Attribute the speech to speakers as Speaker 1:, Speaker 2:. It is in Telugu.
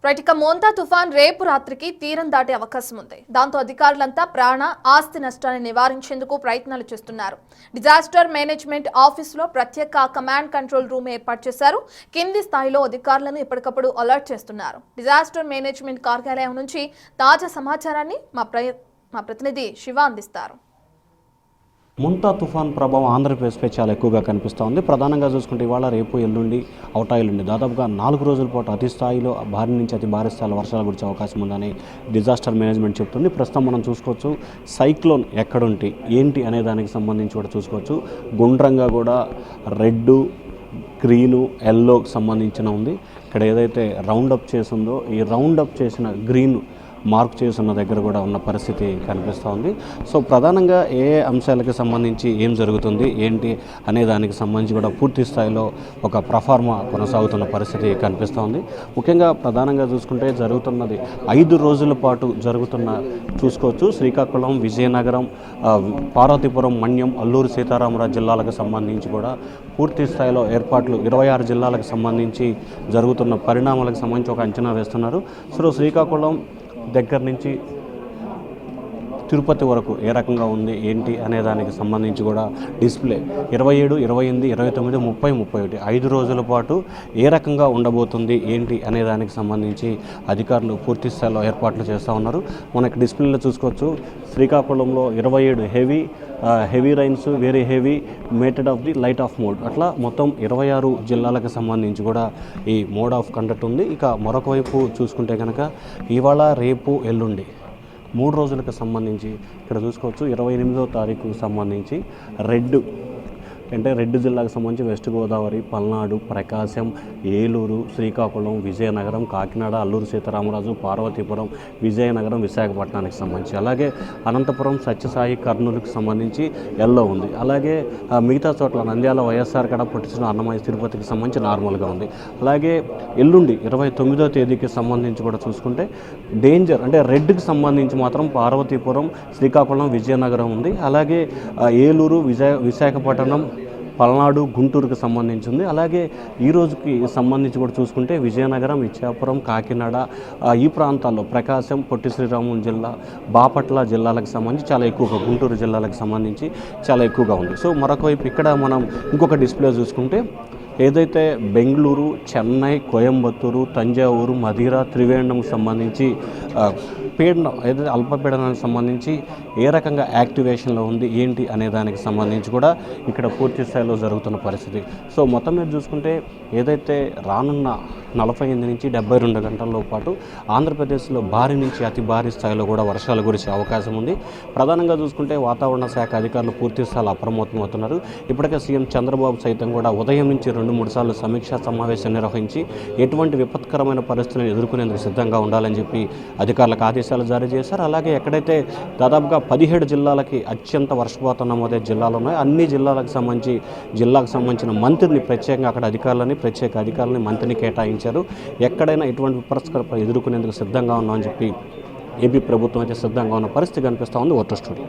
Speaker 1: ఇక మోంతా తుఫాన్ రేపు రాత్రికి తీరం దాటే అవకాశం ఉంది. దాంతో అధికారులంతా ప్రాణ ఆస్తి నష్టాన్ని నివారించేందుకు ప్రయత్నాలు చేస్తున్నారు. డిజాస్టర్ మేనేజ్మెంట్ ఆఫీసులో ప్రత్యేక కమాండ్ కంట్రోల్ రూమ్ ఏర్పాటు చేశారు. కింది స్థాయిలో అధికారులను ఎప్పటికప్పుడు అలర్ట్ చేస్తున్నారు. డిజాస్టర్ మేనేజ్మెంట్ కార్యాలయం నుంచి తాజా సమాచారాన్ని మా ప్రతినిధి శివ అందిస్తారు.
Speaker 2: మోంతా తుఫాన్ ప్రభావం ఆంధ్రప్రదేశ్పై చాలా ఎక్కువగా కనిపిస్తోంది. ప్రధానంగా చూసుకుంటే ఇవాళ రేపు ఎల్లుండి అవటాయిలుండి దాదాపుగా 4 రోజుల పాటు అతి స్థాయిలో భారీ నుంచి అతి భారీ స్థాయిలో వర్షాలు కురిసే అవకాశం ఉందని డిజాస్టర్ మేనేజ్మెంట్ చెప్తుంది. ప్రస్తుతం మనం చూసుకోవచ్చు సైక్లోన్ ఎక్కడుంటి ఏంటి అనే దానికి సంబంధించి కూడా చూసుకోవచ్చు. గుండ్రంగా కూడా రెడ్, గ్రీను, ఎల్లోకి సంబంధించిన ఉంది. ఇక్కడ ఏదైతే రౌండప్ చేసిందో ఈ రౌండప్ చేసిన గ్రీన్ మార్క్ చేస్తున్న దగ్గర కూడా ఉన్న పరిస్థితి కనిపిస్తూ ఉంది. సో ప్రధానంగా ఏ అంశాలకు సంబంధించి ఏం జరుగుతుంది ఏంటి అనే దానికి సంబంధించి కూడా పూర్తి స్థాయిలో ఒక ప్రఫార్మా కొనసాగుతున్న పరిస్థితి కనిపిస్తూ ఉంది. ముఖ్యంగా ప్రధానంగా చూసుకుంటే జరుగుతున్నది 5 రోజుల పాటు చూసుకోవచ్చు. శ్రీకాకుళం, విజయనగరం, పార్వతీపురం, మన్యం, అల్లూరు సీతారామరాజు జిల్లాలకు సంబంధించి కూడా పూర్తి స్థాయిలో ఏర్పాట్లు 26 జిల్లాలకు సంబంధించి జరుగుతున్న పరిణామాలకు సంబంధించి ఒక అంచనా వేస్తున్నారు. సో శ్రీకాకుళం దగ్గర నుంచి తిరుపతి వరకు ఏ రకంగా ఉంది ఏంటి అనే దానికి సంబంధించి కూడా డిస్ప్లే 27, 28, 29, 30, 31 5 రోజుల పాటు ఏ రకంగా ఉండబోతుంది ఏంటి అనే దానికి సంబంధించి అధికారులు పూర్తి స్థాయిలో ఏర్పాట్లు చేస్తూ ఉన్నారు. మనకి డిస్ప్లేలో చూసుకోవచ్చు. శ్రీకాకుళంలో 27 heavy rains, very heavy, mated of the light of mode, అట్లా మొత్తం 26 జిల్లాలకు సంబంధించి కూడా ఈ మోడ్ ఆఫ్ కండక్ట్ ఉంది. ఇక మరొక వైపు చూసుకుంటే కనుక ఇవాళ రేపు ఎల్లుండి 3 రోజులకు సంబంధించి ఇక్కడ చూసుకోవచ్చు. 28వ తారీఖుకు సంబంధించి రెడ్ జిల్లాకు సంబంధించి వెస్ట్ గోదావరి, పల్నాడు, ప్రకాశం, ఏలూరు, శ్రీకాకుళం, విజయనగరం, కాకినాడ, అల్లూరు సీతారామరాజు, పార్వతీపురం, విజయనగరం, విశాఖపట్నానికి సంబంధించి, అలాగే అనంతపురం, సత్యసాయి, కర్నూలుకి సంబంధించి ఎల్లో ఉంది. అలాగే మిగతా చోట్ల నంద్యాల, వైఎస్ఆర్ కడ, పుట్టిన అన్నమయ్య, తిరుపతికి సంబంధించి నార్మల్గా ఉంది. అలాగే ఎల్లుండి 29వ తేదీకి సంబంధించి కూడా చూసుకుంటే డేంజర్ అంటే రెడ్కి సంబంధించి మాత్రం పార్వతీపురం, శ్రీకాకుళం, విజయనగరం ఉంది. అలాగే ఏలూరు, విశాఖపట్నం, పల్నాడు, గుంటూరుకు సంబంధించింది. అలాగే ఈ రోజుకి సంబంధించి కూడా చూసుకుంటే విజయనగరం, ఇచ్చాపురం, కాకినాడ ఈ ప్రాంతాల్లో, ప్రకాశం, పొట్టి శ్రీరాములు జిల్లా, బాపట్ల జిల్లాలకు సంబంధించి చాలా ఎక్కువగా, గుంటూరు జిల్లాలకు సంబంధించి చాలా ఎక్కువగా ఉంది. సో మరొక వైపు ఇక్కడ మనం ఇంకొక డిస్ప్లే చూసుకుంటే ఏదైతే బెంగళూరు, చెన్నై, కోయంబత్తూరు, తంజావూరు, మదిరా, త్రివేంద్రం సంబంధించి పీడనం ఏదైతే అల్పపీడనానికి సంబంధించి ఏ రకంగా యాక్టివేషన్లో ఉంది ఏంటి అనే దానికి సంబంధించి కూడా ఇక్కడ పూర్తి స్థాయిలో జరుగుతున్న పరిస్థితి. సో మొత్తం మీద చూసుకుంటే ఏదైతే రానున్న 48 నుంచి 72 గంటల్లో పాటు ఆంధ్రప్రదేశ్లో భారీ నుంచి అతి భారీ స్థాయిలో కూడా వర్షాలు కురిసే అవకాశం ఉంది. ప్రధానంగా చూసుకుంటే వాతావరణ శాఖ అధికారులు పూర్తి స్థాయిలో అప్రమత్తమవుతున్నారు. ఇప్పటికే సీఎం చంద్రబాబు సైతం కూడా ఉదయం నుంచి 2-3 సార్లు సమీక్షా సమావేశం నిర్వహించి ఎటువంటి విపత్కరమైన పరిస్థితులను ఎదుర్కొనేందుకు సిద్ధంగా ఉండాలని చెప్పి అధికారులకు ఆదేశాలు జారీ చేశారు. అలాగే ఎక్కడైతే దాదాపుగా 17 జిల్లాలకి అత్యంత వర్షపాతం నమోదే జిల్లాలు ఉన్నాయో అన్ని జిల్లాలకు సంబంధించిన మంత్రిని ప్రత్యేకంగా అక్కడ ప్రత్యేక అధికారులని మంత్రిని కేటాయించారు. ఎక్కడైనా ఇటువంటి విపత్కర ఎదుర్కొనేందుకు సిద్ధంగా ఉన్నామని చెప్పి ఏపీ ప్రభుత్వం అయితే సిద్ధంగా ఉన్న పరిస్థితి కనిపిస్తూ ఉంది. Voter studio.